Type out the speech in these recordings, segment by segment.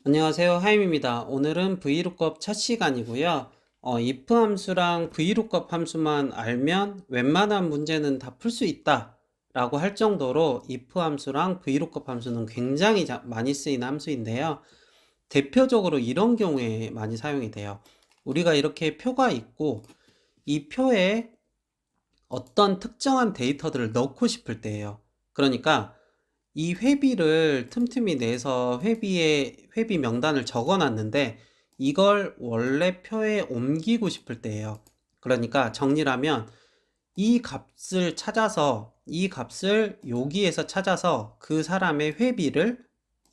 안녕하세요. 하임입니다. 오늘은 VLOOKUP 첫 시간이고요. if 함수랑 VLOOKUP 함수만 알면 웬만한 문제는 다 풀 수 있다 라고 할 정도로 if 함수랑 VLOOKUP 함수는 굉장히 많이 쓰이는 함수인데요. 대표적으로 이런 경우에 많이 사용이 돼요. 우리가 이렇게 표가 있고 이 표에 어떤 특정한 데이터들을 넣고 싶을 때예요. 그러니까 이 회비를 틈틈이 내서 회비 명단을 적어 놨는데 이걸 원래 표에 옮기고 싶을 때예요. 그러니까 정리를 하면 이 값을 여기에서 찾아서 그 사람의 회비를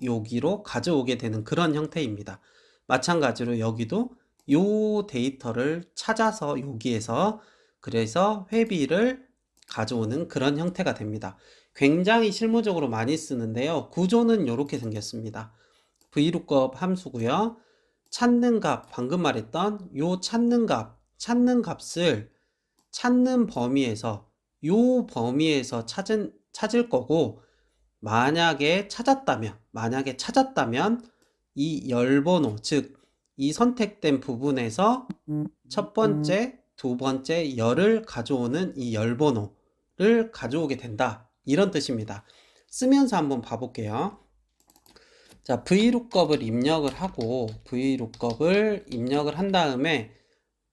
여기로 가져오게 되는 그런 형태입니다. 마찬가지로 여기도 요 데이터를 찾아서 여기에서 그래서 회비를 가져오는 그런 형태가 됩니다. 굉장히 실무적으로 많이 쓰는데요. 구조는 이렇게 생겼습니다. VLOOKUP 함수고요. 찾는 값, 방금 말했던 요 찾는 값을 찾는 범위에서 요 범위에서 찾을 거고, 만약에 찾았다면 이 열번호, 즉 이 선택된 부분에서 첫 번째, 두 번째 열을 가져오는 이 열번호를 가져오게 된다. 이런 뜻입니다. 쓰면서 한번 봐볼게요. 자, VLOOKUP을 입력을 한 다음에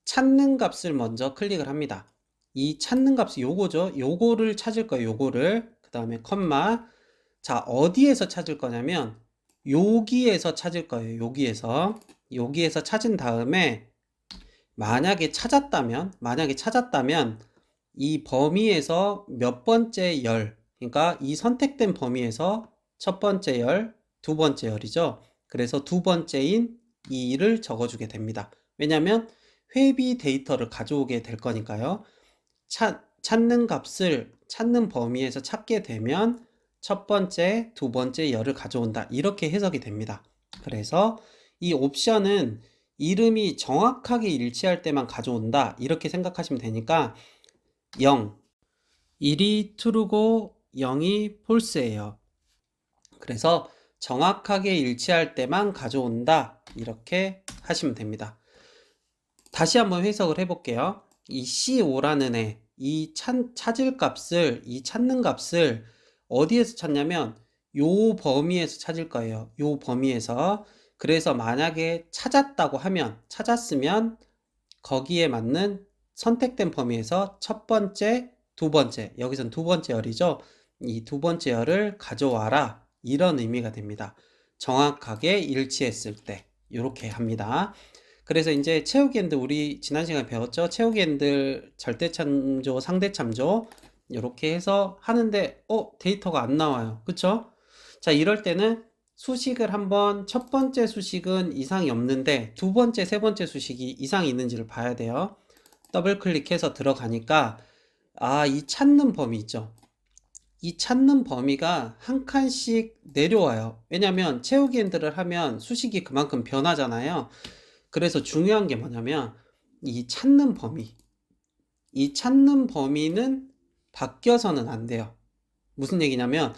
찾는 값을 먼저 클릭을 합니다. 이 찾는 값이 요거죠. 요거를 찾을 거예요. 요거를. 그 다음에 컴마. 자, 어디에서 찾을 거냐면 여기에서 찾을 거예요. 여기에서 찾은 다음에 만약에 찾았다면 이 범위에서 몇 번째 열, 그러니까 이 선택된 범위에서 첫 번째 열, 두 번째 열이죠. 그래서 두 번째인 2를 적어주게 됩니다. 왜냐하면 회비 데이터를 가져오게 될 거니까요. 찾는 값을 찾는 범위에서 찾게 되면 첫 번째, 두 번째 열을 가져온다. 이렇게 해석이 됩니다. 그래서 이 옵션은 이름이 정확하게 일치할 때만 가져온다. 이렇게 생각하시면 되니까 0, 1이 true고 0이 false예요. 그래서 정확하게 일치할 때만 가져온다. 이렇게 하시면 됩니다. 다시 한번 해석을 해볼게요. 이 C5라는 애, 이 찾는 값을 어디에서 찾냐면 요 범위에서 찾을 거예요. 요 범위에서. 그래서 만약에 찾았으면 거기에 맞는 선택된 범위에서 첫 번째, 두 번째, 여기선 두 번째 열이죠. 이 두 번째 열을 가져와라. 이런 의미가 됩니다. 정확하게 일치했을 때 이렇게 합니다. 그래서 이제 채우기 핸들 우리 지난 시간에 배웠죠. 채우기 핸들 절대참조, 상대참조 이렇게 해서 하는데 데이터가 안 나와요. 그쵸? 자, 이럴 때는 수식을 한번 첫 번째 수식은 이상이 없는데 두 번째, 세 번째 수식이 이상이 있는지를 봐야 돼요. 더블 클릭해서 들어가니까 이 찾는 범위 있죠. 이 찾는 범위가 한 칸씩 내려와요. 왜냐면 채우기 핸들을 하면 수식이 그만큼 변하잖아요. 그래서 중요한 게 뭐냐면 이 찾는 범위는 바뀌어서는 안 돼요. 무슨 얘기냐면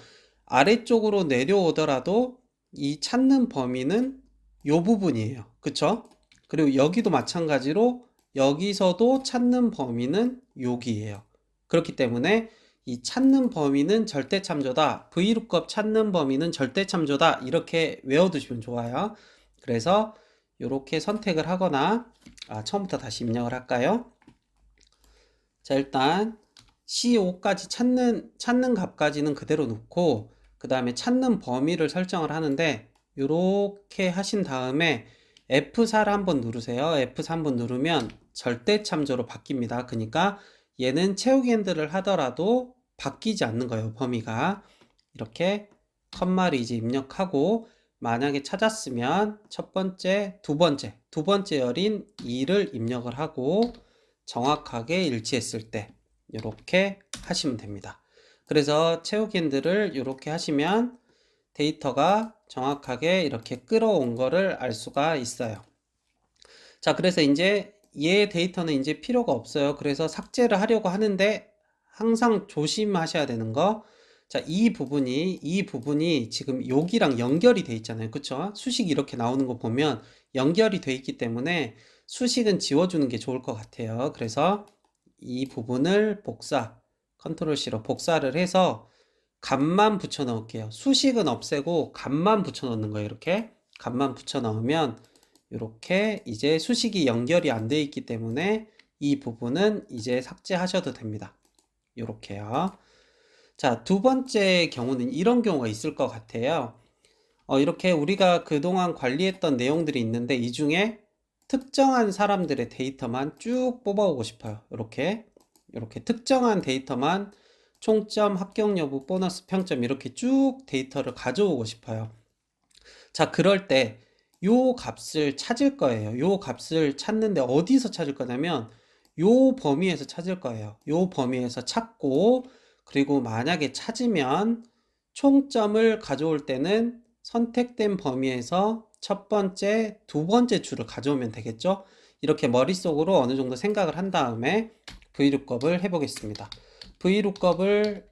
아래쪽으로 내려오더라도 이 찾는 범위는 요 부분이에요. 그쵸? 그리고 여기도 마찬가지로 여기서도 찾는 범위는 여기예요. 그렇기 때문에 이 찾는 범위는 절대참조다. VLOOKUP 찾는 범위는 절대참조다. 이렇게 외워두시면 좋아요. 그래서 이렇게 선택을 하거나 처음부터 다시 입력을 할까요? 자, 일단 C5까지 찾는 값까지는 그대로 놓고 그 다음에 찾는 범위를 설정을 하는데 이렇게 하신 다음에 F4를 한번 누르세요. F4 한번 누르면 절대참조로 바뀝니다. 그러니까 얘는 채우기 핸들을 하더라도 바뀌지 않는 거예요. 범위가. 이렇게 컴마를 이제 입력하고 만약에 찾았으면 첫 번째, 두 번째 열인 2를 입력을 하고 정확하게 일치했을 때 이렇게 하시면 됩니다. 그래서 채우기 핸들을 이렇게 하시면 데이터가 정확하게 이렇게 끌어온 거를 알 수가 있어요. 자, 그래서 이제 얘 데이터는 이제 필요가 없어요. 그래서 삭제를 하려고 하는데 항상 조심하셔야 되는 거, 자, 이 부분이 지금 여기랑 연결이 돼 있잖아요. 그쵸? 수식이 이렇게 나오는 거 보면 연결이 돼 있기 때문에 수식은 지워주는 게 좋을 것 같아요. 그래서 이 부분을 컨트롤 C로 복사를 해서 값만 붙여 넣을게요. 수식은 없애고 값만 붙여 넣는 거예요. 이렇게 값만 붙여 넣으면 이렇게 이제 수식이 연결이 안 돼 있기 때문에 이 부분은 이제 삭제하셔도 됩니다. 이렇게요. 자, 두 번째 경우는 이런 경우가 있을 것 같아요. 이렇게 우리가 그동안 관리했던 내용들이 있는데 이 중에 특정한 사람들의 데이터만 쭉 뽑아오고 싶어요. 이렇게 특정한 데이터만 총점, 합격 여부, 보너스, 평점 이렇게 쭉 데이터를 가져오고 싶어요. 자, 그럴 때 요 값을 찾을 거예요. 요 값을 찾는데 어디서 찾을 거냐면 요 범위에서 찾을 거예요. 요 범위에서 찾고, 그리고 만약에 찾으면 총점을 가져올 때는 선택된 범위에서 첫 번째, 두 번째 줄을 가져오면 되겠죠? 이렇게 머릿속으로 어느 정도 생각을 한 다음에 VLOOKUP을 해보겠습니다. VLOOKUP을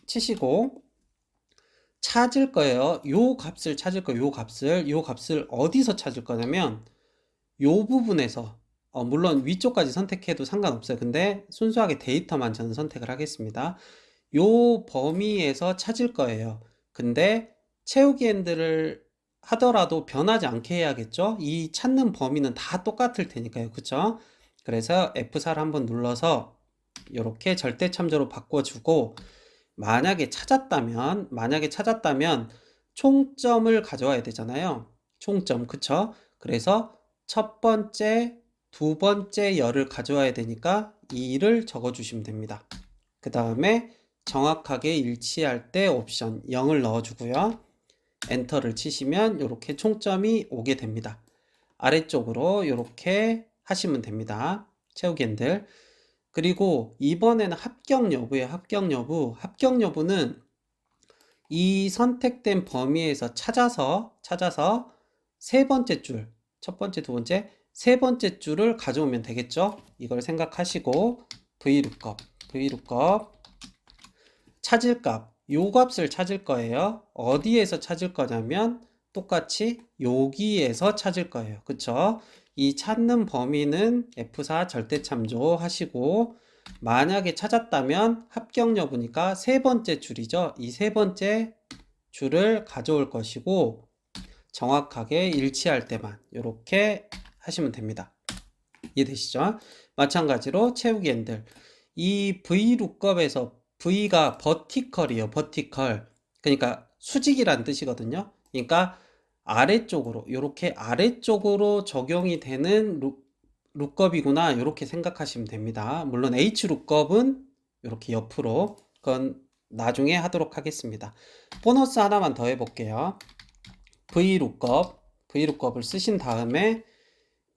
치시고 찾을 거예요. 요 값을 찾을 거예요. 요 값을 어디서 찾을 거냐면 요 부분에서 물론 위쪽까지 선택해도 상관없어요. 근데 순수하게 데이터만 저는 선택을 하겠습니다. 요 범위에서 찾을 거예요. 근데 채우기 핸들을 하더라도 변하지 않게 해야겠죠? 이 찾는 범위는 다 똑같을 테니까요. 그쵸? 그래서 F4를 한번 눌러서 이렇게 절대 참조로 바꿔주고, 만약에 찾았다면 총점을 가져와야 되잖아요. 총점, 그쵸? 그래서 첫 번째, 두 번째 열을 가져와야 되니까 2를 적어주시면 됩니다. 그 다음에 정확하게 일치할 때 옵션 0을 넣어주고요. 엔터를 치시면 이렇게 총점이 오게 됩니다. 아래쪽으로 이렇게 하시면 됩니다. 채우기 핸들. 그리고 이번에는 합격 여부예요. 합격 여부는 이 선택된 범위에서 찾아서 세 번째 줄, 첫 번째, 두 번째, 세 번째 줄을 가져오면 되겠죠? 이걸 생각하시고 VLOOKUP 찾을 값, 요 값을 찾을 거예요. 어디에서 찾을 거냐면 똑같이 여기에서 찾을 거예요. 그쵸? 이 찾는 범위는 F4 절대 참조 하시고, 만약에 찾았다면 합격 여부니까 세 번째 줄이죠. 이 세 번째 줄을 가져올 것이고, 정확하게 일치할 때만 이렇게 하시면 됩니다. 이해되시죠? 마찬가지로 채우기 핸들. 이 VLOOKUP에서 V가 버티컬이에요. 버티컬. 그러니까 수직이란 뜻이거든요. 그러니까 아래쪽으로, 이렇게 아래쪽으로 적용이 되는 룩업이구나, 이렇게 생각하시면 됩니다. 물론 HLOOKUP은 이렇게 옆으로, 그건 나중에 하도록 하겠습니다. 보너스 하나만 더 해볼게요. VLOOKUP을 쓰신 다음에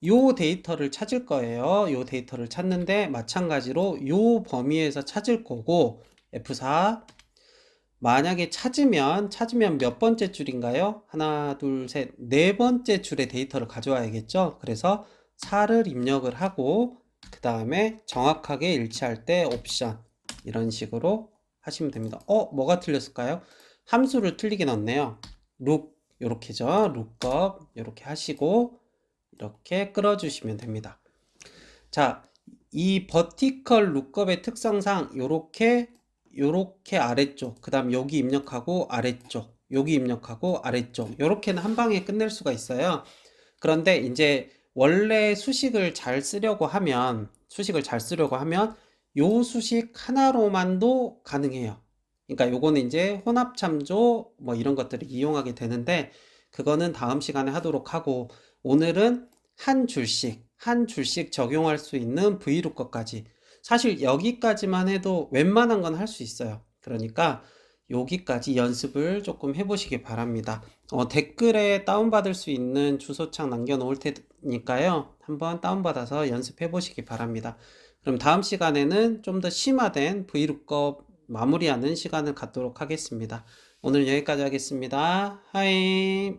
요 데이터를 찾을 거예요. 요 데이터를 찾는데 마찬가지로 요 범위에서 찾을 거고, F4. 만약에 찾으면 몇 번째 줄인가요? 하나, 둘, 셋, 네 번째 줄의 데이터를 가져와야겠죠? 그래서 4를 입력을 하고, 그 다음에 정확하게 일치할 때 옵션, 이런 식으로 하시면 됩니다. 뭐가 틀렸을까요? 함수를 틀리게 넣었네요. 요렇게죠. lookup 요렇게 하시고 이렇게 끌어주시면 됩니다. 자, 이 버티컬 룩업의 특성상 요렇게 아래쪽, 그 다음 여기 입력하고 아래쪽, 여기 입력하고 아래쪽, 요렇게는 한 방에 끝낼 수가 있어요. 그런데 이제 원래 수식을 잘 쓰려고 하면 요 수식 하나로만도 가능해요. 그러니까 요거는 이제 혼합 참조 뭐 이런 것들을 이용하게 되는데, 그거는 다음 시간에 하도록 하고, 오늘은 한 줄씩 적용할 수 있는 VLOOKUP까지, 사실 여기까지만 해도 웬만한 건 할 수 있어요. 그러니까 여기까지 연습을 조금 해보시기 바랍니다. 댓글에 다운받을 수 있는 주소창 남겨놓을 테니까요. 한번 다운받아서 연습해 보시기 바랍니다. 그럼 다음 시간에는 좀 더 심화된 VLOOKUP 마무리하는 시간을 갖도록 하겠습니다. 오늘 여기까지 하겠습니다. 하이.